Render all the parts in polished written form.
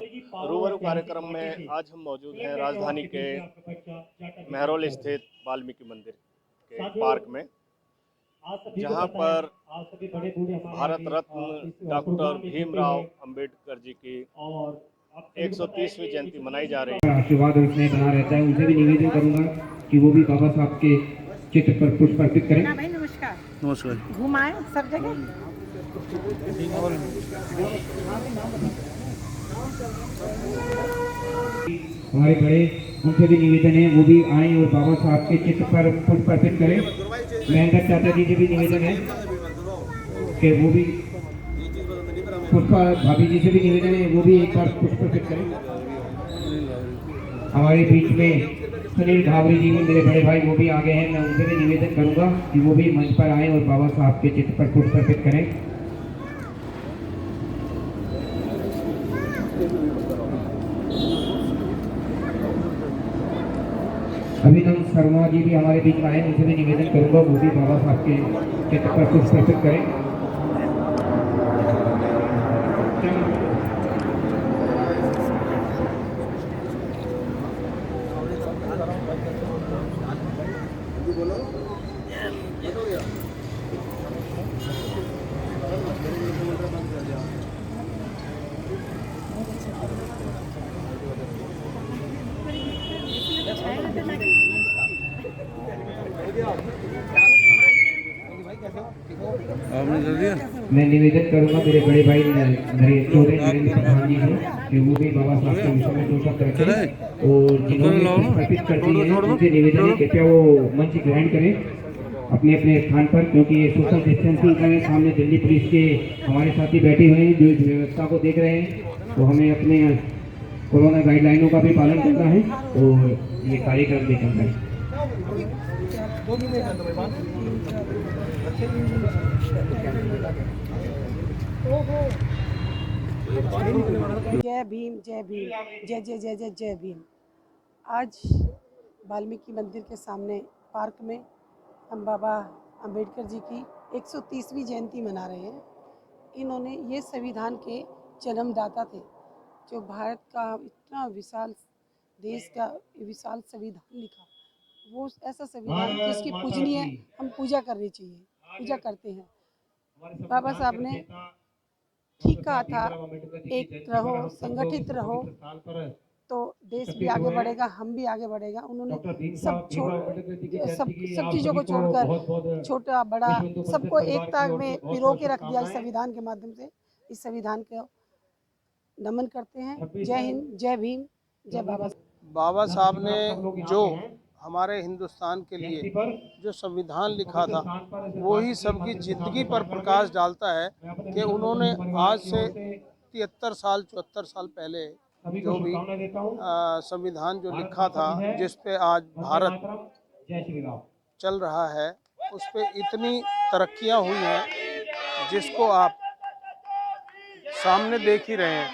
रूबरू कार्यक्रम में आज हम मौजूद हैं राजधानी के मेहरौल स्थित वाल्मीकि मंदिर के पार्क में, जहां पर भारत रत्न डॉक्टर भीमराव अंबेडकर जी की 130वीं जयंती मनाई जा रही है। आशीर्वाद और स्नेह बना रहता है। उनसे भी निवेदन करूंगा कि वो भी बाबा साहब के चित्र पर पुष्प अर्पित करें। भाई नमस्कार। नमस्कार। घुमाएं सब जगह। हमारे बड़े उनसे भी निवेदन है वो भी आए और बाबा साहब के चित्र पर पुष्प अर्पित करें। महेंद्र चाचा जी से भी निवेदन है कि वो भी पुष्पा, भाभी जी से भी निवेदन है वो भी एक बार पुष्प अर्पित करें। हमारे बीच में सुनील घावरी जी भी मेरे बड़े भाई वो भी आ गए हैं। मैं उनसे भी निवेदन करूंगा कि वो भी मंच पर आए और बाबा साहब के चित्र पर पुष्प अर्पित करें। अभिनव शर्मा जी भी हमारे बीच में आए, उनसे भी निवेदन करूंगा वो भी बाबा साहब के चित्र पर पुष्प अर्पित करें। मैं निवेदन करूंगा मेरे बड़े भाई नरेंद्र प्रधान जी से कि वो भी बाबा साहब के विषय में 2 शब्द रखें और जिन्होंने अर्पित कर दी है उनसे निवेदन है कृपया वो मंच ग्रहण करें अपने अपने स्थान पर, क्योंकि ये सोशल डिस्टेंसिंग का है। सामने दिल्ली पुलिस के हमारे साथी बैठे हुए हैं जो इस व्यवस्था को देख रहे हैं, तो हमें अपने कोरोना गाइडलाइनों का भी पालन करना है और ये कार्यक्रम भी करना है। जय भीम, जय भीम, जय जय जय जय जय भीम। आज वाल्मीकि मंदिर के सामने पार्क में हम बाबा अंबेडकर जी की 130वीं जयंती मना रहे हैं। इन्होंने ये संविधान के जन्मदाता थे, जो भारत का इतना विशाल देश का विशाल संविधान लिखा। वो ऐसा संविधान जिसकी पूजनीय हम पूजा करनी चाहिए, पूजा करते हैं। बाबा साहब ने ठीक कहा था, एक रहो, संगठित रहो तो देश भी आगे बढ़ेगा, हम भी आगे बढ़ेगा। उन्होंने सब चीज़ों को छोड़कर छोटा बड़ा सबको एकता में पिरो के रख दिया इस संविधान के माध्यम से। इस संविधान को नमन करते हैं। जय हिंद, जय भीम, जय बाबा साहब ने जो हमारे हिंदुस्तान के लिए जो संविधान लिखा था वही सबकी ज़िंदगी पर प्रकाश डालता है कि उन्होंने आज से 73 साल 74 साल पहले जो भी संविधान जो लिखा था, जिस पे आज भारत चल रहा है, उस पे इतनी तरक्कियां हुई हैं जिसको आप सामने देख ही रहे हैं।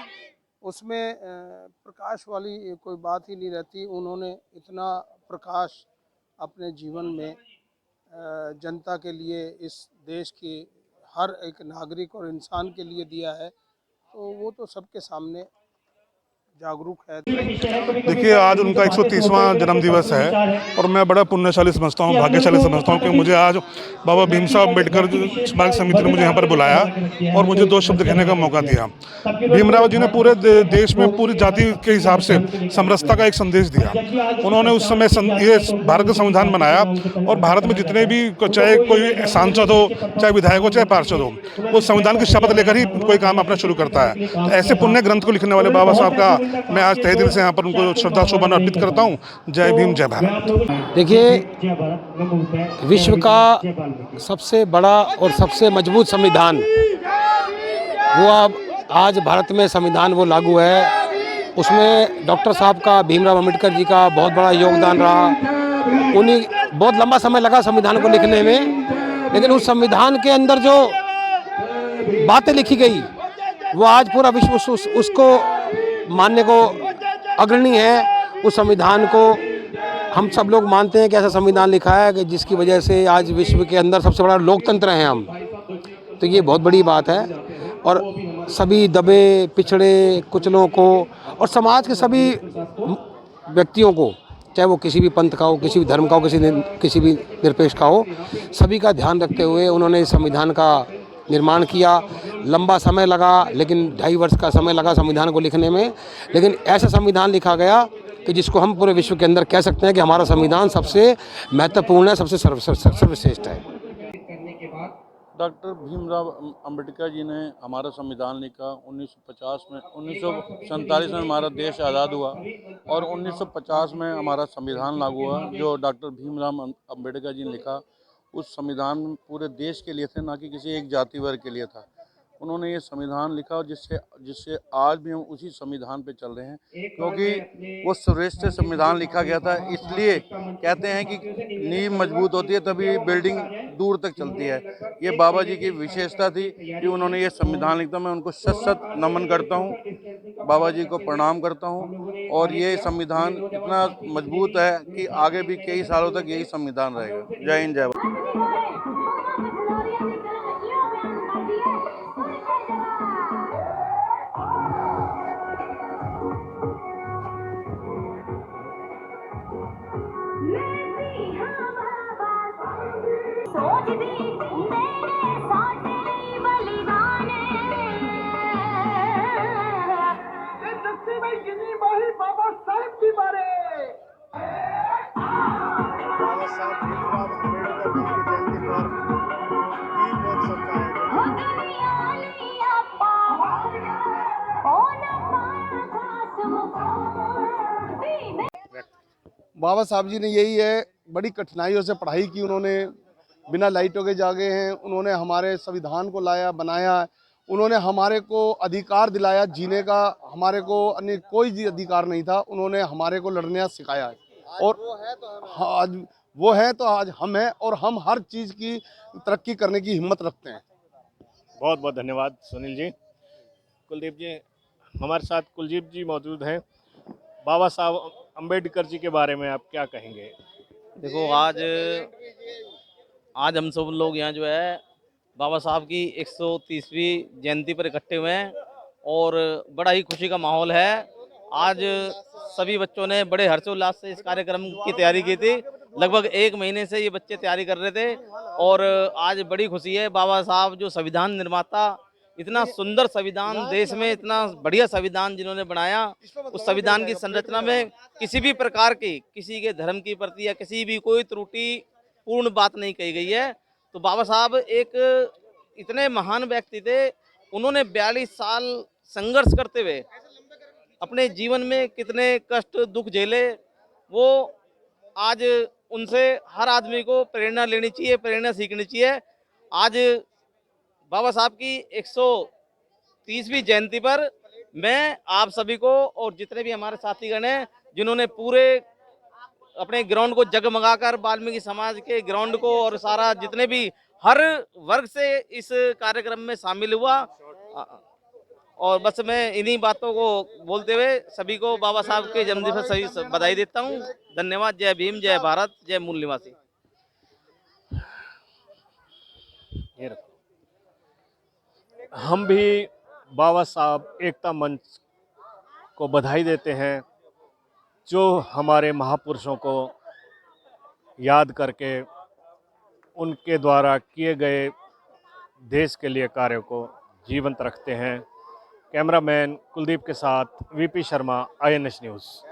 उसमें प्रकाश वाली कोई बात ही नहीं रहती। उन्होंने इतना प्रकाश अपने जीवन में जनता के लिए, इस देश के हर एक नागरिक और इंसान के लिए दिया है, तो वो तो सबके सामने जागरूक है। देखिए, आज उनका 130वां जन्म दिवस है और मैं बड़ा पुण्यशाली समझता हूँ, भाग्यशाली समझता हूँ कि मुझे आज बाबा भीमराव अम्बेडकर स्मारक समिति ने मुझे यहाँ पर बुलाया और मुझे 2 शब्द कहने का मौका दिया। भीमराव जी ने पूरे देश में पूरी जाति के हिसाब से समरसता का एक संदेश दिया। उन्होंने उस समय ये भारत का संविधान बनाया और भारत में जितने भी, चाहे कोई सांसद हो, चाहे विधायक हो, चाहे पार्षद हो, वो संविधान की शपथ लेकर ही कोई काम अपना शुरू करता है। तो ऐसे पुण्य ग्रंथ को लिखने वाले बाबा साहब का मैं आज तहे दिल से यहाँ पर उनको श्रद्धा सुमन अर्पित करता हूँ। जय भीम, जय भारत। देखिए, विश्व का सबसे बड़ा और सबसे मजबूत संविधान वो अब आज भारत में संविधान वो लागू है। उसमें डॉक्टर साहब का, भीमराव अम्बेडकर जी का बहुत बड़ा योगदान रहा। उन्हीं बहुत लंबा समय लगा संविधान को लिखने में, लेकिन उस संविधान के अंदर जो बातें लिखी गई वो आज पूरा विश्व उसको मानने को अग्रणी है। उस संविधान को हम सब लोग मानते हैं कि ऐसा संविधान लिखा है कि जिसकी वजह से आज विश्व के अंदर सबसे बड़ा लोकतंत्र हैं हम, तो ये बहुत बड़ी बात है। और सभी दबे पिछड़े कुचलों को और समाज के सभी व्यक्तियों को, चाहे वो किसी भी पंथ का हो, किसी भी धर्म का हो, किसी भी निरपेक्ष का हो, सभी का ध्यान रखते हुए उन्होंने इस संविधान का निर्माण किया। लंबा समय लगा, लेकिन 2.5 वर्ष का समय लगा संविधान को लिखने में, लेकिन ऐसा संविधान लिखा गया कि जिसको हम पूरे विश्व के अंदर कह सकते हैं कि हमारा संविधान सबसे महत्वपूर्ण है, सबसे सर्वश्रेष्ठ है। डॉक्टर भीमराव अंबेडकर जी ने हमारा संविधान लिखा 1950 में। 1947 में हमारा देश आज़ाद हुआ और 1950 में हमारा संविधान लागू हुआ, जो डॉक्टर भीमराव अंबेडकर जी ने लिखा। उस संविधान पूरे देश के लिए थे, ना कि किसी एक जाति वर्ग के लिए था। उन्होंने ये संविधान लिखा और जिससे आज भी हम उसी संविधान पे चल रहे हैं, क्योंकि वो सर्वश्रेष्ठ संविधान लिखा गया था। इसलिए कहते हैं कि नींव मजबूत होती है तभी बिल्डिंग दूर तक चलती है। ये बाबा जी की विशेषता थी कि उन्होंने ये संविधान लिखा। मैं उनको शत नमन करता हूँ, बाबा जी को प्रणाम करता हूँ। और ये संविधान इतना मजबूत है कि आगे भी कई सालों तक यही संविधान रहेगा। जय हिंद, जय भारत। बाबा साहब भीमराव अम्बेडकर जी की जयंती पर दीपोत्सव का बाबा साहब जी ने यही है, बड़ी कठिनाइयों से पढ़ाई की उन्होंने, बिना लाइटों के जागे हैं। उन्होंने हमारे संविधान को लाया, बनाया। उन्होंने हमारे को अधिकार दिलाया जीने का, हमारे को अन्य कोई अधिकार नहीं था। उन्होंने हमारे को लड़ना सिखाया है और आज वो है तो आज हम हैं, और हम हर चीज़ की तरक्की करने की हिम्मत रखते हैं। बहुत बहुत धन्यवाद सुनील जी। कुलदीप जी, हमारे साथ कुलदीप जी मौजूद हैं। बाबा साहब अम्बेडकर जी के बारे में आप क्या कहेंगे? देखो, आज हम सब लोग यहाँ जो है बाबा साहब की 130वीं जयंती पर इकट्ठे हुए हैं और बड़ा ही खुशी का माहौल है। आज सभी बच्चों ने बड़े हर्षोल्लास से इस कार्यक्रम की तैयारी की थी। लगभग 1 महीने से ये बच्चे तैयारी कर रहे थे और आज बड़ी खुशी है। बाबा साहब जो संविधान निर्माता, इतना सुंदर संविधान देश में, इतना बढ़िया संविधान जिन्होंने बनाया, उस संविधान की संरचना में किसी भी प्रकार की, किसी के धर्म की प्रति या किसी भी कोई त्रुटि पूर्ण बात नहीं कही गई है। तो बाबा साहब एक इतने महान व्यक्ति थे। उन्होंने 42 साल संघर्ष करते हुए अपने जीवन में कितने कष्ट दुख झेले, वो आज उनसे हर आदमी को प्रेरणा लेनी चाहिए, प्रेरणा सीखनी चाहिए। आज बाबा साहब की 130वीं जयंती पर मैं आप सभी को और जितने भी हमारे साथीगण हैं, जिन्होंने पूरे अपने ग्राउंड को जगमगाकर वाल्मीकि समाज के ग्राउंड को और सारा जितने भी हर वर्ग से इस कार्यक्रम में शामिल हुआ, और बस मैं इन्हीं बातों को बोलते हुए सभी को बाबा साहब के जन्मदिन पर सभी बधाई देता हूँ। धन्यवाद। जय भीम, जय भारत, जय मूल निवासी। ये रखो। हम भी बाबा साहब एकता मंच को बधाई देते हैं, जो हमारे महापुरुषों को याद करके उनके द्वारा किए गए देश के लिए कार्यों को जीवंत रखते हैं। कैमरामैन कुलदीप के साथ वीपी शर्मा, INS न्यूज़।